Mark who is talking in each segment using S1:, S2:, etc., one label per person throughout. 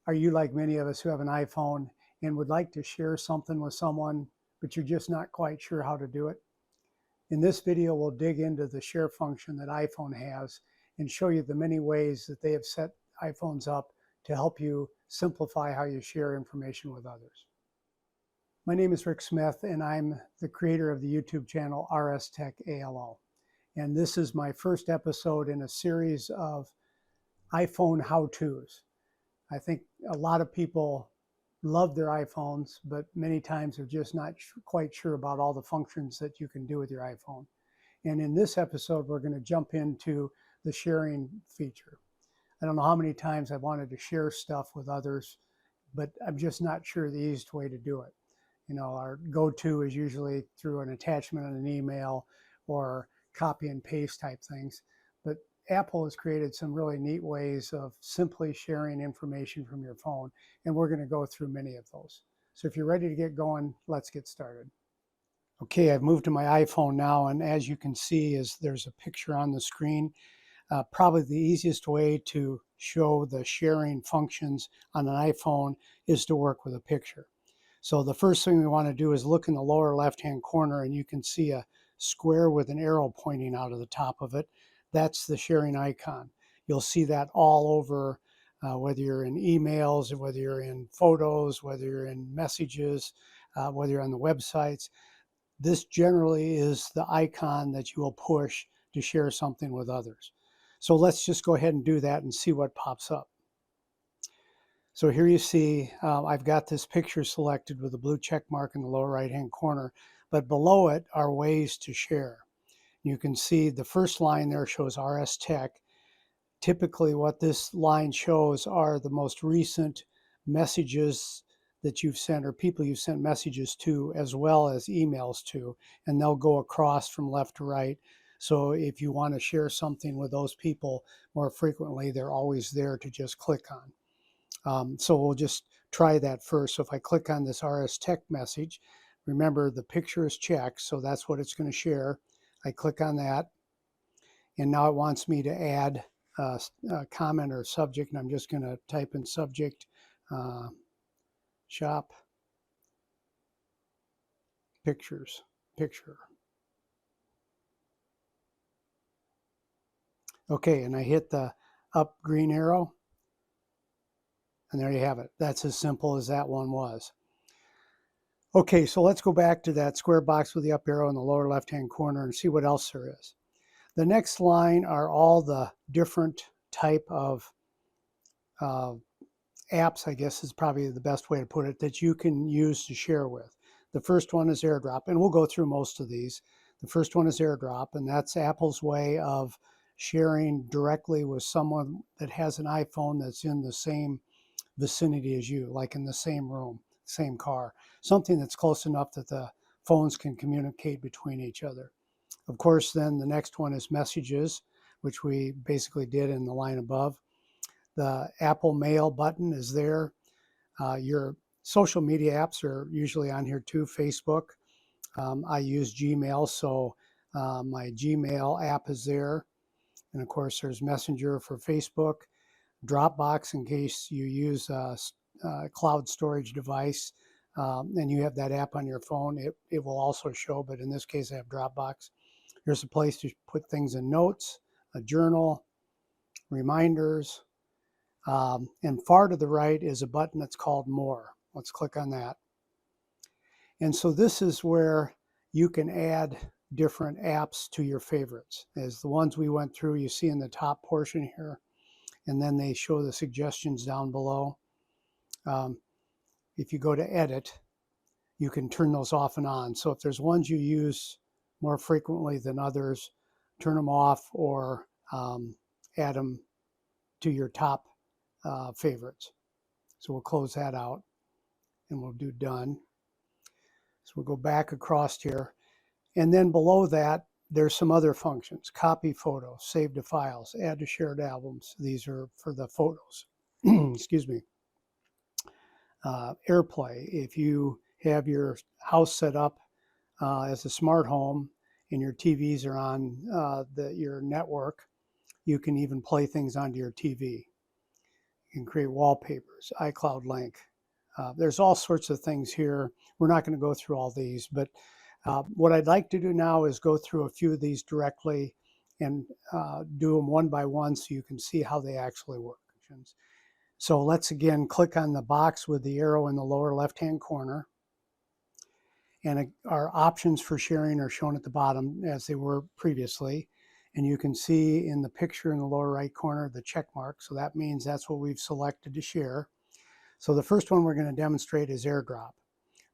S1: Are you like many of us who have an iPhone and would like to share something with someone, but you're just not quite sure how to do it? In this video, we'll dig into the share function that iPhone has and show you the many ways that they have set iPhones up to help you simplify how you share information with others. My name is Rick Smith, and I'm the creator of the YouTube channel RS Tech ALO. And this is my first episode in a series of iPhone how-tos. I think a lot of people love their iPhones, but many times are just not quite sure about all the functions that you can do with your iPhone. And in this episode, we're going to jump into the sharing feature. I don't know how many times I've wanted to share stuff with others, but I'm just not sure the easiest way to do it. You know, our go-to is usually through an attachment on an email or copy and paste type things. But Apple has created some really neat ways of simply sharing information from your phone, and we're going to go through many of those. So if you're ready to get going, let's get started. Okay, I've moved to my iPhone now, and as you can see, there's a picture on the screen. Probably the easiest way to show the sharing functions on an iPhone is to work with a picture. So the first thing we want to do is look in the lower left-hand corner, and you can see a square with an arrow pointing out of the top of it. That's the sharing icon. You'll see that all over, whether you're in emails, whether you're in photos, whether you're in messages, whether you're on the websites. This generally is the icon that you will push to share something with others. So let's just go ahead and do that and see what pops up. So here you see I've got this picture selected with a blue check mark in the lower right hand corner, but below it are ways to share. You can see the first line there shows RS Tech. Typically what this line shows are the most recent messages that you've sent or people you've sent messages to, as well as emails to, and they'll go across from left to right. So if you want to share something with those people more frequently, they're always there to just click on. So we'll just try that first. So if I click on this RS Tech message, remember the picture is checked, so that's what it's going to share. I click on that, and now it wants me to add a comment or subject, and I'm just going to type in subject, shop, pictures, picture. Okay, and I hit the up green arrow, and there you have it. That's as simple as that one was. Okay, so let's go back to that square box with the up arrow in the lower left-hand corner and see what else there is. The next line are all the different type of apps, I guess is probably the best way to put it, that you can use to share with. The first one is AirDrop, and we'll go through most of these. The first one is AirDrop, and that's Apple's way of sharing directly with someone that has an iPhone that's in the same vicinity as you, like in the same room, same car, something that's close enough that the phones can communicate between each other. Of course, then the next one is Messages, which we basically did in the line above. The Apple Mail button is there. Your social media apps are usually on here too. Facebook. I use Gmail, so my Gmail app is there. And of course, there's Messenger for Facebook. Dropbox, in case you use a cloud storage device and you have that app on your phone, it will also show, but in this case I have Dropbox. Here's a place to put things in notes, a journal, reminders, and far to the right is a button that's called More. Let's click on that. And so this is where you can add different apps to your favorites. As the ones we went through, you see in the top portion here, and then they show the suggestions down below. If you go to edit, you can turn those off and on. So if there's ones you use more frequently than others, turn them off or add them to your top favorites. So we'll close that out and we'll do done. So we'll go back across here. And then below that, there's some other functions: copy photos, save to files, add to shared albums. These are for the photos. Excuse me. AirPlay. If you have your house set up as a smart home and your TVs are on your network, you can even play things onto your TV. You can create wallpapers, iCloud link. There's all sorts of things here. We're not going to go through all these, but what I'd like to do now is go through a few of these directly and do them one by one so you can see how they actually work. So let's again click on the box with the arrow in the lower left-hand corner. And our options for sharing are shown at the bottom as they were previously. And you can see in the picture in the lower right corner the check mark. So that means that's what we've selected to share. So the first one we're going to demonstrate is AirDrop.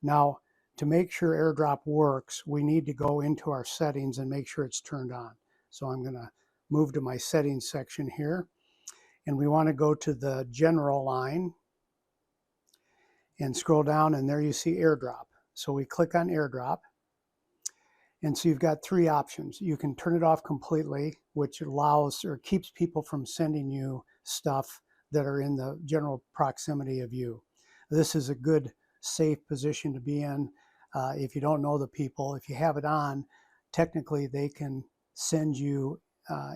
S1: Now, to make sure AirDrop works, we need to go into our settings and make sure it's turned on. So I'm going to move to my settings section here. And we want to go to the general line and scroll down, and there you see AirDrop. So we click on AirDrop. And so you've got three options. You can turn it off completely, which allows or keeps people from sending you stuff that are in the general proximity of you. This is a good, safe position to be in. If you don't know the people, if you have it on, technically they can send you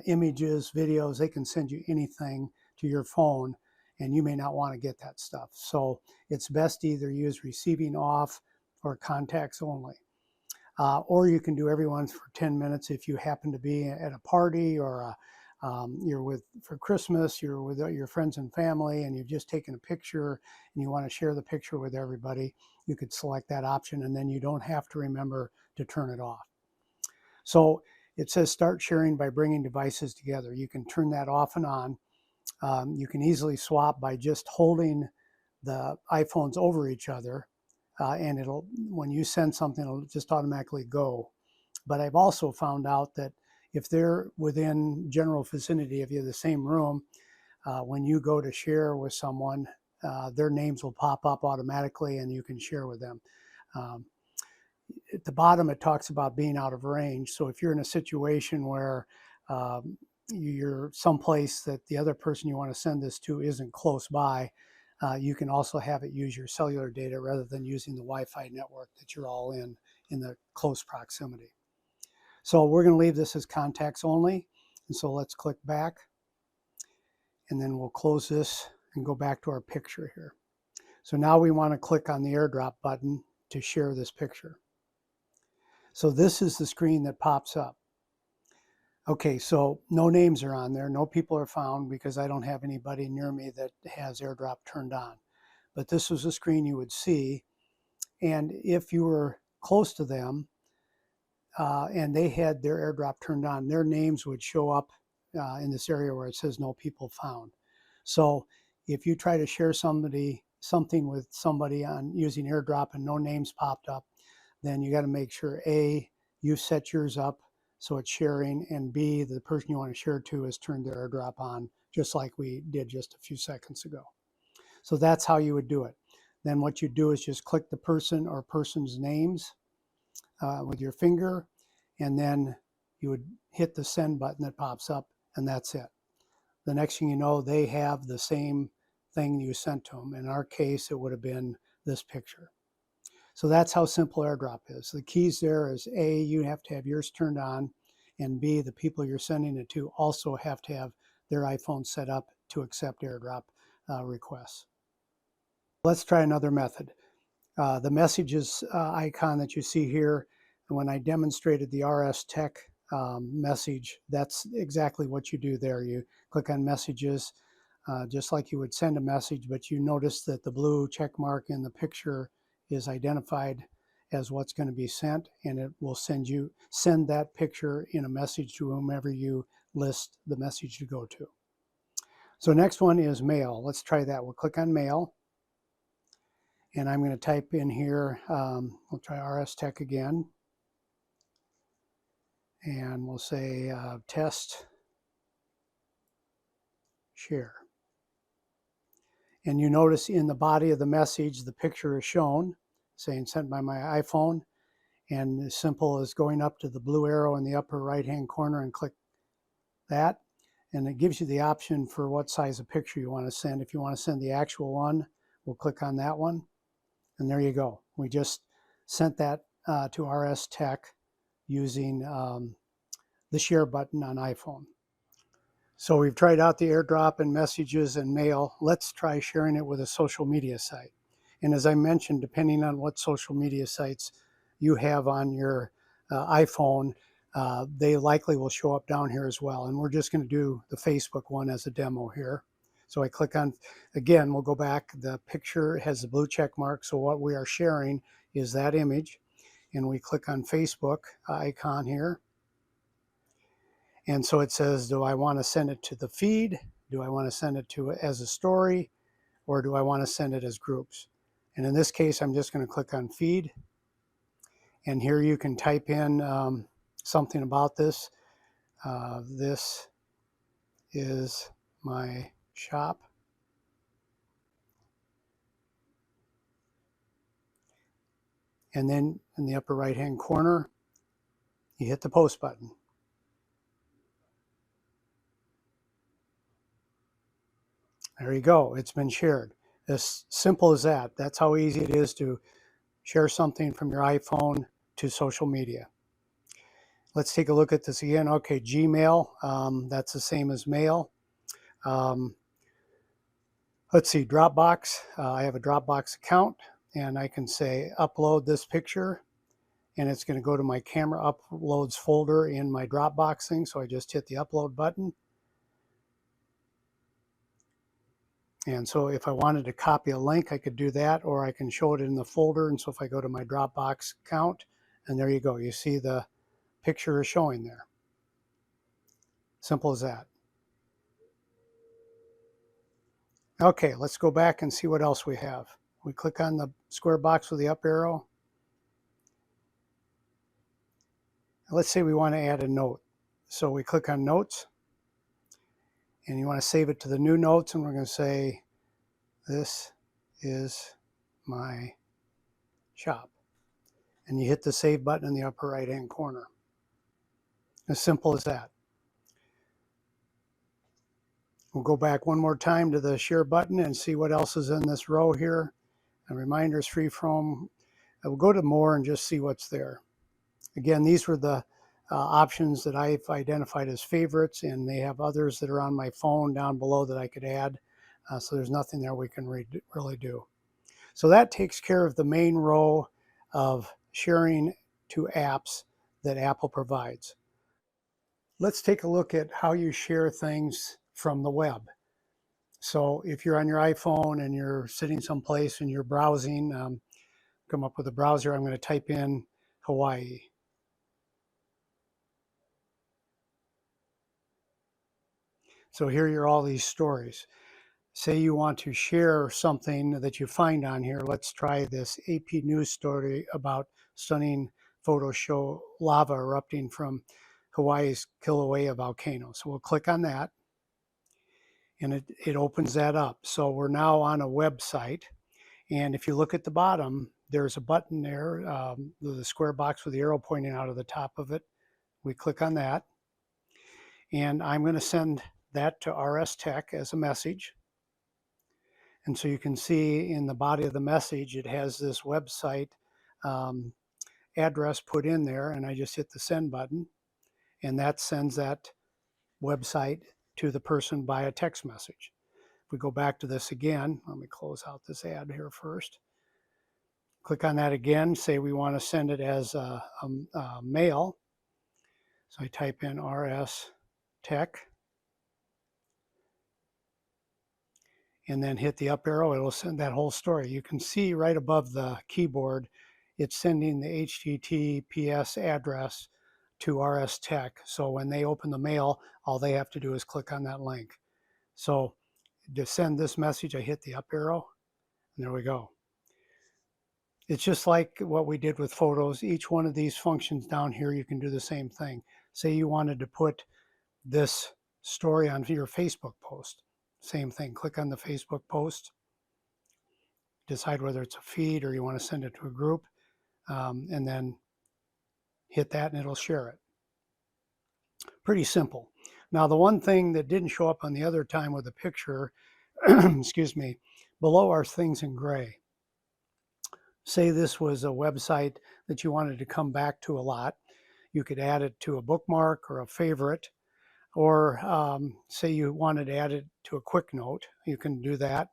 S1: images, videos, they can send you anything to your phone, and you may not want to get that stuff. So it's best to either use receiving off or contacts only. Or you can do everyone for 10 minutes if you happen to be at a party, or you're for Christmas, you're with your friends and family, and you've just taken a picture and you want to share the picture with everybody. You could select that option, and then you don't have to remember to turn it off. So it says start sharing by bringing devices together. You can turn that off and on. You can easily swap by just holding the iPhones over each other. And it'll, when you send something, it'll just automatically go. But I've also found out that if they're within general vicinity of you, the same room, when you go to share with someone, their names will pop up automatically and you can share with them. At the bottom, it talks about being out of range. So if you're in a situation where you're someplace that the other person you want to send this to isn't close by, you can also have it use your cellular data rather than using the Wi-Fi network that you're all in the close proximity. So we're going to leave this as contacts only. And so let's click back. And then we'll close this and go back to our picture here. So now we want to click on the AirDrop button to share this picture. So this is the screen that pops up. Okay, so no names are on there. No people are found because I don't have anybody near me that has AirDrop turned on. But this was a screen you would see. And if you were close to them and they had their AirDrop turned on, their names would show up in this area where it says no people found. So if you try to share something with somebody on using AirDrop and no names popped up, then you got to make sure A, you set yours up so it's sharing, and B, the person you want to share to has turned their AirDrop on, just like we did just a few seconds ago. So that's how you would do it. Then what you do is just click the person or person's names with your finger, and then you would hit the send button that pops up, and that's it. The next thing you know, they have the same thing you sent to them. In our case, it would have been this picture. So that's how simple AirDrop is. The keys there is A, you have to have yours turned on, and B, the people you're sending it to also have to have their iPhone set up to accept AirDrop requests. Let's try another method. The messages icon that you see here, when I demonstrated the RS Tech message, that's exactly what you do there. You click on messages, just like you would send a message, but you notice that the blue check mark in the picture is identified as what's going to be sent, and it will send that picture in a message to whomever you list the message to go to. So next one is mail. Let's try that. We'll click on mail, and I'm going to type in here, we'll try RS Tech again, and we'll say test share. And you notice in the body of the message, the picture is shown saying sent by my iPhone. And as simple as going up to the blue arrow in the upper right-hand corner and click that. And it gives you the option for what size of picture you want to send. If you want to send the actual one, we'll click on that one. And there you go. We just sent that to RS Tech using the share button on iPhone. So we've tried out the AirDrop and messages and mail. Let's try sharing it with a social media site. And as I mentioned, depending on what social media sites you have on your iPhone, they likely will show up down here as well. And we're just going to do the Facebook one as a demo here. So I click on, again, we'll go back. The picture has the blue check mark. So what we are sharing is that image. And we click on Facebook icon here. And so it says, do I want to send it to the feed? Do I want to send it to as a story? Or do I want to send it as groups? And in this case, I'm just going to click on feed. And here you can type in something about this. This is my shop. And then in the upper right-hand corner, you hit the post button. There you go. It's been shared. As simple as that. That's how easy it is to share something from your iPhone to social media. Let's take a look at this again. Okay, Gmail, that's the same as mail. Let's see, Dropbox. I have a Dropbox account, and I can say upload this picture, and it's going to go to my camera uploads folder in my Dropbox thing. So I just hit the upload button. And so if I wanted to copy a link, I could do that, or I can show it in the folder. And so if I go to my Dropbox account, and there you go, you see the picture is showing there. Simple as that. Okay, let's go back and see what else we have. We click on the square box with the up arrow. Let's say we want to add a note. So we click on notes, and you want to save it to the new notes, and we're going to say, this is my shop. And you hit the save button in the upper right hand corner. As simple as that. We'll go back one more time to the share button and see what else is in this row here. And reminders free from. We'll go to more and just see what's there. Again, these were the options that I've identified as favorites, and they have others that are on my phone down below that I could add. So there's nothing there we can really do. So that takes care of the main row of sharing to apps that Apple provides. Let's take a look at how you share things from the web. So if you're on your iPhone and you're sitting someplace and you're browsing, come up with a browser, I'm going to type in Hawaii. So here are all these stories. Say you want to share something that you find on here. Let's try this AP News story about stunning photos show lava erupting from Hawaii's Kilauea volcano. So we'll click on that, and it opens that up. So we're now on a website. And if you look at the bottom, there's a button there, the square box with the arrow pointing out of the top of it. We click on that. And I'm going to send that to RS Tech as a message. And so you can see in the body of the message, it has this website address put in there, and I just hit the send button, and that sends that website to the person by a text message. If we go back to this again, let me close out this ad here first. Click on that again, say we want to send it as a mail. So I type in RS Tech, and then hit the up arrow. It'll send that whole story. You can see right above the keyboard, it's sending the HTTPS address to RS Tech. So when they open the mail, all they have to do is click on that link. So to send this message, I hit the up arrow, and there we go. It's just like what we did with photos. Each one of these functions down here, you can do the same thing. Say you wanted to put this story onto your Facebook post. Same thing, click on the Facebook post, decide whether it's a feed or you want to send it to a group, and then hit that and it'll share it. Pretty simple. Now, the one thing that didn't show up on the other time with the picture, excuse me, below are things in gray. Say this was a website that you wanted to come back to a lot. You could add it to a bookmark or a favorite. Or say you wanted to add it to a quick note, you can do that.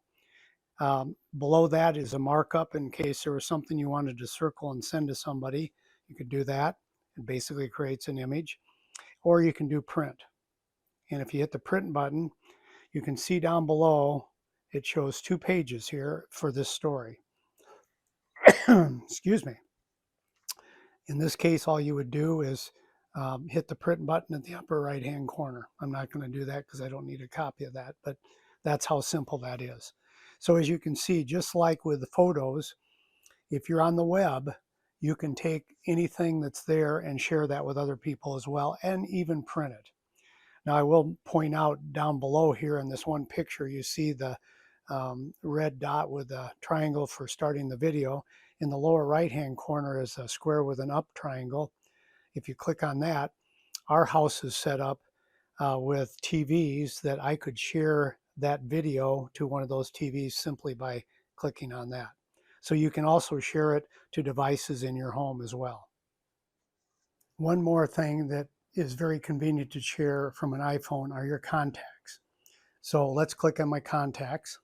S1: Below that is a markup in case there was something you wanted to circle and send to somebody. You could do that. It basically creates an image. Or you can do print. And if you hit the print button, you can see down below, it shows 2 pages here for this story. Excuse me. In this case, all you would do is hit the print button at the upper right hand corner. I'm not going to do that because I don't need a copy of that, but that's how simple that is. So as you can see, just like with the photos, if you're on the web, you can take anything that's there and share that with other people as well, and even print it. Now, I will point out down below here in this one picture, you see the red dot with a triangle for starting the video. In the lower right-hand corner is a square with an up triangle. If you click on that, our house is set up with TVs that I could share that video to one of those TVs simply by clicking on that. So you can also share it to devices in your home as well. One more thing that is very convenient to share from an iPhone are your contacts. So let's click on my contacts.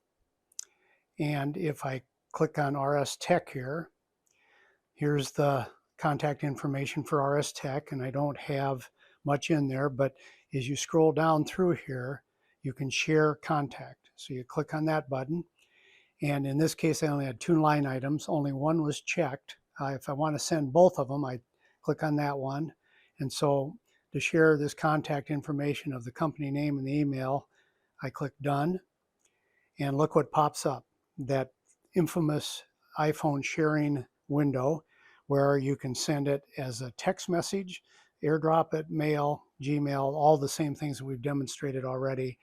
S1: And if I click on RS Tech here, here's the contact information for RS Tech, and I don't have much in there, but as you scroll down through here, you can share contact. So you click on that button. And in this case, I only had 2 line items. Only one was checked. If I want to send both of them, I click on that one. And so to share this contact information of the company name and the email, I click done. And look what pops up, that infamous iPhone sharing window where you can send it as a text message, AirDrop it, mail, Gmail, all the same things that we've demonstrated already.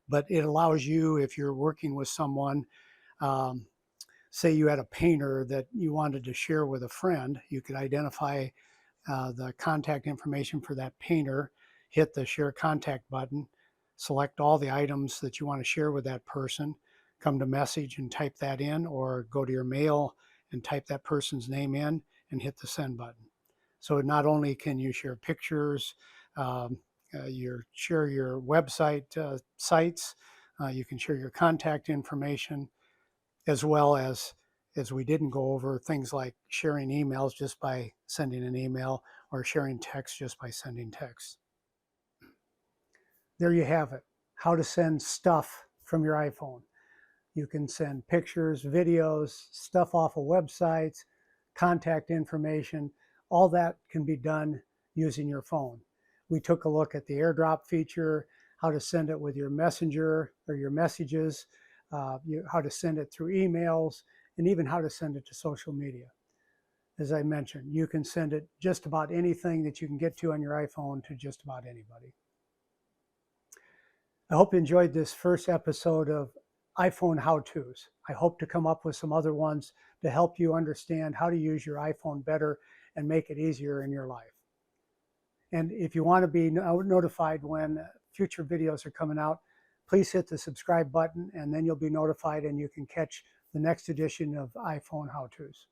S1: But it allows you, if you're working with someone, say you had a painter that you wanted to share with a friend, you could identify the contact information for that painter, hit the share contact button, select all the items that you want to share with that person, come to message and type that in, or go to your mail and type that person's name in and hit the send button. So not only can you share pictures, share your website sites, you can share your contact information, as well as we didn't go over, things like sharing emails just by sending an email or sharing text just by sending text. There you have it, how to send stuff from your iPhone. You can send pictures, videos, stuff off of websites, contact information. All that can be done using your phone. We took a look at the AirDrop feature, how to send it with your messenger or your messages, how to send it through emails, and even how to send it to social media. As I mentioned, you can send it just about anything that you can get to on your iPhone to just about anybody. I hope you enjoyed this first episode of iPhone how-tos. I hope to come up with some other ones to help you understand how to use your iPhone better and make it easier in your life. And if you want to be notified when future videos are coming out, please hit the subscribe button, and then you'll be notified and you can catch the next edition of iPhone how-tos.